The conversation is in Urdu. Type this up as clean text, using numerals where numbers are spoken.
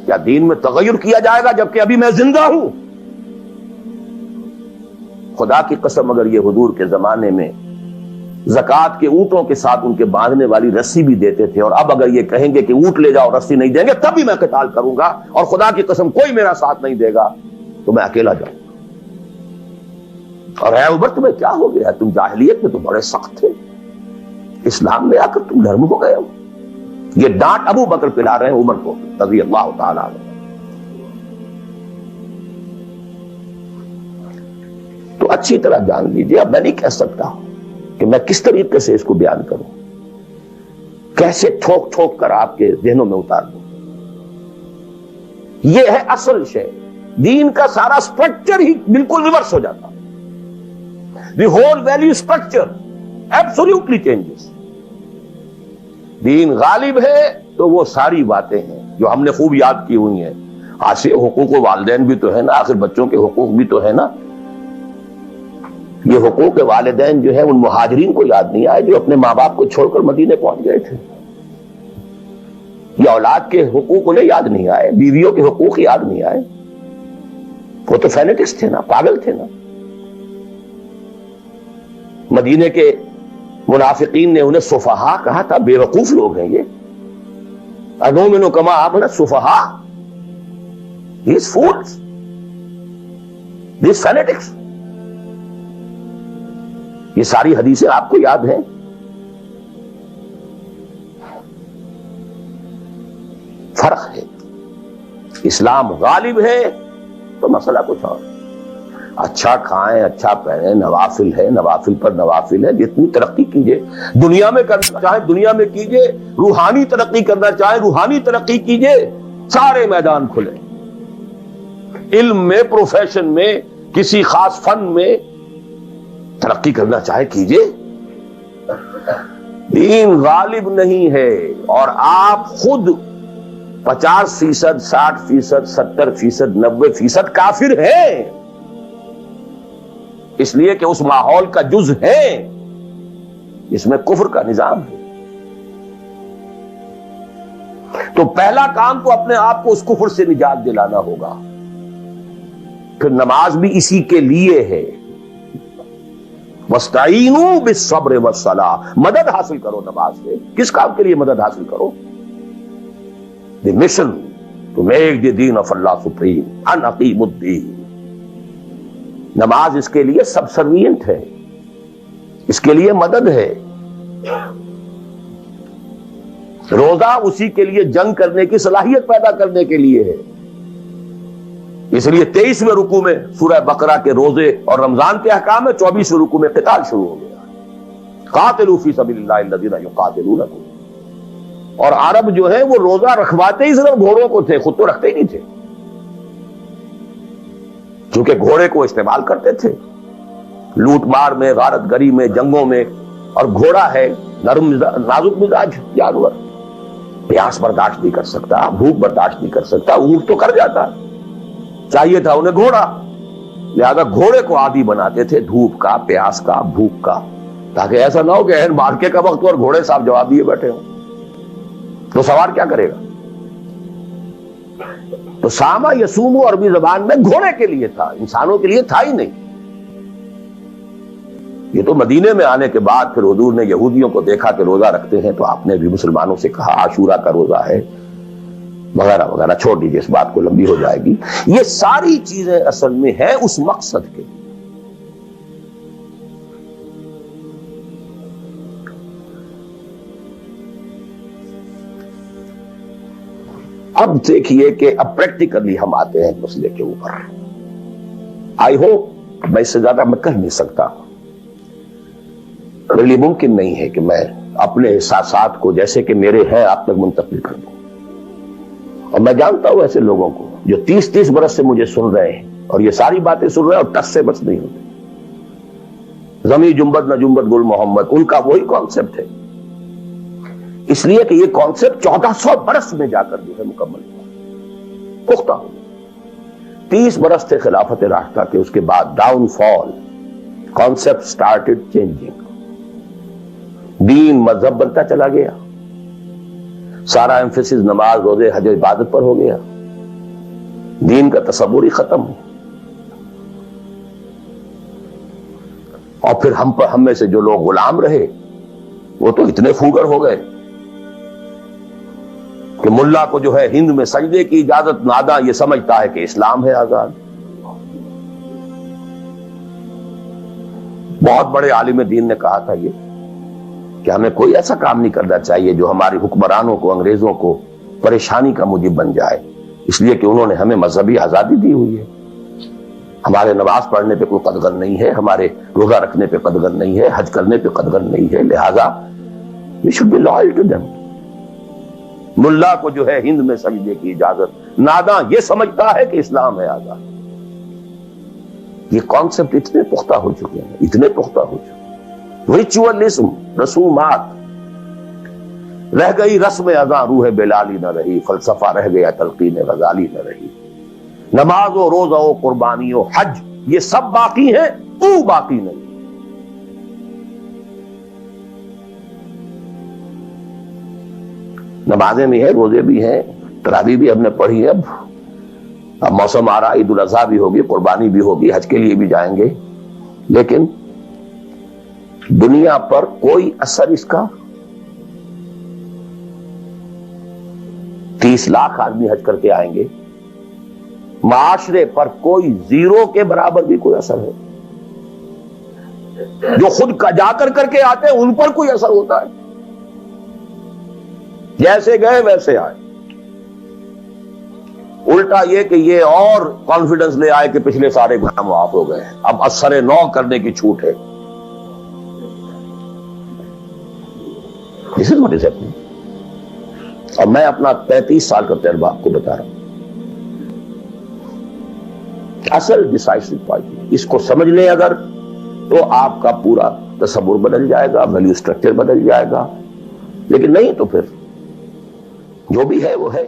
کیا دین میں تغیر کیا جائے گا جبکہ ابھی میں زندہ ہوں؟ خدا کی قسم اگر یہ حضور کے زمانے میں زکوٰۃ کے اونٹوں کے ساتھ ان کے باندھنے والی رسی بھی دیتے تھے، اور اب اگر یہ کہیں گے کہ اونٹ لے جاؤ رسی نہیں دیں گے، تب بھی میں قتال کروں گا، اور خدا کی قسم کوئی میرا ساتھ نہیں دے گا تو میں اکیلا جاؤں گا۔ اور اے عمر تمہیں کیا ہو گیا؟ تم جاہلیت میں تو بڑے سخت تھے، اسلام میں آ کر تم نرم ہو گئے ہو۔ یہ ڈانٹ ابو بکر پلا رہے ہیں عمر کو رضی اللہ تعالیٰ عنہ۔ تو اچھی طرح جان لیجیے، اب میں نہیں کہہ سکتا کہ میں کس طریقے سے اس کو بیان کروں، کیسے ٹھوک ٹھوک کر آپ کے ذہنوں میں اتار دوں۔ یہ ہے اصل شے، دین کا سارا سٹرکچر ہی بالکل ریورس ہو جاتا، the whole value structure absolutely changes. Then غالب ہے تو وہ ساری باتیں ہیں جو ہم نے خوب یاد کی ہوئی ہیں۔ آسے حقوق والدین بھی تو ہے نا، آخر بچوں کے حقوق بھی تو ہے نا۔ یہ حقوق والدین جو ہے ان مہاجرین کو یاد نہیں آئے جو اپنے ماں باپ کو چھوڑ کر مدینے پہنچ گئے تھے۔ یہ اولاد کے حقوق انہیں یاد نہیں آئے، بیویوں کے حقوق یاد نہیں آئے۔ وہ تو فینیٹکس تھے نا، پاگل تھے نا۔ مدینے کے منافقین نے انہیں سفہاء کہا تھا، بے وقوف لوگ ہیں یہ۔ انؤمن کما آمن السفہاء، these fools, these fanatics۔ یہ ساری حدیثیں آپ کو یاد ہیں۔ فرق ہے، اسلام غالب ہے تو مسئلہ کچھ اور۔ اچھا کھائیں، اچھا پہنیں، نوافل ہے، نوافل پر نوافل ہے، جتنی ترقی کیجئے، دنیا میں کرنا چاہیں دنیا میں کیجئے، روحانی ترقی کرنا چاہیں روحانی ترقی کیجئے، سارے میدان کھلے۔ علم میں، پروفیشن میں، کسی خاص فن میں ترقی کرنا چاہے کیجئے۔ دین غالب نہیں ہے، اور آپ خود 50%، 60%، 70%، 90% کافر ہیں، اس لیے کہ اس ماحول کا جز ہے جس میں کفر کا نظام ہے۔ تو پہلا کام تو اپنے آپ کو اس کفر سے نجات دلانا ہوگا، پھر نماز بھی اسی کے لیے ہے۔ وَاسْتَعِینُوا بِالصَّبْرِ وَالصَّلَاةِ، مدد حاصل کرو نماز سے۔ کس کام کے لیے مدد حاصل کرو؟ the mission to make the deen of Allah supreme، ان اقیموا الدین۔ نماز اس کے لیے سب سروینٹ ہے، اس کے لیے مدد ہے۔ روزہ اسی کے لیے جنگ کرنے کی صلاحیت پیدا کرنے کے لیے ہے۔ اس لیے 23ویں رکوع میں سورہ بقرہ کے روزے اور رمضان کے احکام میں 24ویں رکوع میں قتال شروع ہو گیا، قاتلوا فی سبیل اللہ الذین یقاتلونکم۔ اور عرب جو ہے وہ روزہ رکھواتے ہی صرف گھوڑوں کو تھے، خود تو رکھتے ہی نہیں تھے، کیونکہ گھوڑے کو استعمال کرتے تھے لوٹ مار میں، غارت گری میں، جنگوں میں۔ اور گھوڑا ہے نرم نازک مزاج جانور، پیاس برداشت نہیں کر سکتا، بھوک برداشت نہیں کر سکتا، اونٹ تو کر جاتا، چاہیے تھا انہیں گھوڑا، لہذا گھوڑے کو عادی بناتے تھے دھوپ کا، پیاس کا، بھوک کا، تاکہ ایسا نہ ہو کہ اہم مارکے کا وقت اور گھوڑے صاحب جواب دیے بیٹھے ہوں تو سوار کیا کرے گا۔ تو ساما یسومو عربی زبان میں گھوڑے کے لیے تھا، انسانوں کے لیے تھا ہی نہیں۔ یہ تو مدینے میں آنے کے بعد پھر حضور نے یہودیوں کو دیکھا کہ روزہ رکھتے ہیں، تو آپ نے بھی مسلمانوں سے کہا عاشورہ کا روزہ ہے وغیرہ وغیرہ، چھوڑ دیجیے اس بات کو، لمبی ہو جائے گی۔ یہ ساری چیزیں اصل میں ہیں اس مقصد کے۔ اب دیکھیے کہ اب پریکٹیکلی ہم آتے ہیں مسئلے کے اوپر۔ آئی ہوپ میں اس سے زیادہ میں کہہ نہیں سکتا، میرے لیے ممکن نہیں ہے کہ میں اپنے احساسات کو جیسے کہ میرے ہیں آپ تک منتقل کر دوں۔ اور میں جانتا ہوں ایسے لوگوں کو جو 30 برس سے مجھے سن رہے ہیں اور یہ ساری باتیں سن رہے ہیں اور ٹس سے بس نہیں ہوتے۔ زمیں جنبت نہ جنبت گل محمد، ان کا وہی کانسیپٹ ہے، اس لیے کہ یہ کانسیپٹ 1400 برس میں جا کر جو ہے مکمل ہوا، پختہ ہو۔ 30 برس تھے خلافت راشدہ کے، اس کے بعد ڈاؤن فال، کانسیپٹ سٹارٹڈ چینجنگ، دین مذہب بنتا چلا گیا، سارا ایمفیسس نماز روزے حج عبادت پر ہو گیا، دین کا تصور ہی ختم ہے. اور پھر ہم میں سے جو لوگ غلام رہے وہ تو اتنے پھوگر ہو گئے کہ ملا کو جو ہے ہند میں سجدے کی اجازت ناداں یہ سمجھتا ہے کہ اسلام ہے آزاد. بہت بڑے عالم دین نے کہا تھا یہ کہ ہمیں کوئی ایسا کام نہیں کرنا چاہیے جو ہماری حکمرانوں کو، انگریزوں کو پریشانی کا موجب بن جائے، اس لیے کہ انہوں نے ہمیں مذہبی آزادی دی ہوئی ہے. ہمارے نماز پڑھنے پہ کوئی قدغن نہیں ہے، ہمارے روزہ رکھنے پہ قدغن نہیں ہے، حج کرنے پہ قدغن نہیں ہے، لہذا we should be loyal to them. ملا کو جو ہے ہند میں سجدے کی اجازت ناداں یہ سمجھتا ہے کہ اسلام ہے آزاد. یہ کانسیپٹ اتنے پختہ ہو چکے ہیں، اتنے پختہ ہو چکے ہیں. ریچولزم، رسومات رہ گئی، رسم اذاں روح بلالی نہ رہی، فلسفہ رہ گیا، تلقین غزالی نہ رہی. نماز و روزہ و قربانی و حج یہ سب باقی ہیں، تو باقی نہیں. نمازیں بھی ہیں، روزے بھی ہیں، تراویح بھی ہم نے پڑھی ہے. اب موسم آ رہا، عید الاضحیٰ بھی ہوگی، قربانی بھی ہوگی، حج کے لیے بھی جائیں گے، لیکن دنیا پر کوئی اثر اس کا 30 لاکھ آدمی حج کر کے آئیں گے، معاشرے پر کوئی زیرو کے برابر بھی کوئی اثر ہے. جو خود کا جا کر کے آتے ہیں ان پر کوئی اثر ہوتا ہے؟ جیسے گئے ویسے آئے. الٹا یہ کہ یہ اور کانفیڈنس لے آئے کہ پچھلے سارے گناہ معاف ہو گئے، اب اثر نو کرنے کی چھوٹ ہے. This is what is happening. اور میں اپنا 33 سال کا تجربہ آپ کو بتا رہا ہوں. اصل ڈیسائسو پوائنٹ اس کو سمجھ لیں اگر، تو آپ کا پورا تصور بدل جائے گا، ویلیو اسٹرکچر بدل جائے گا. لیکن نہیں تو پھر جو بھی ہے وہ ہے.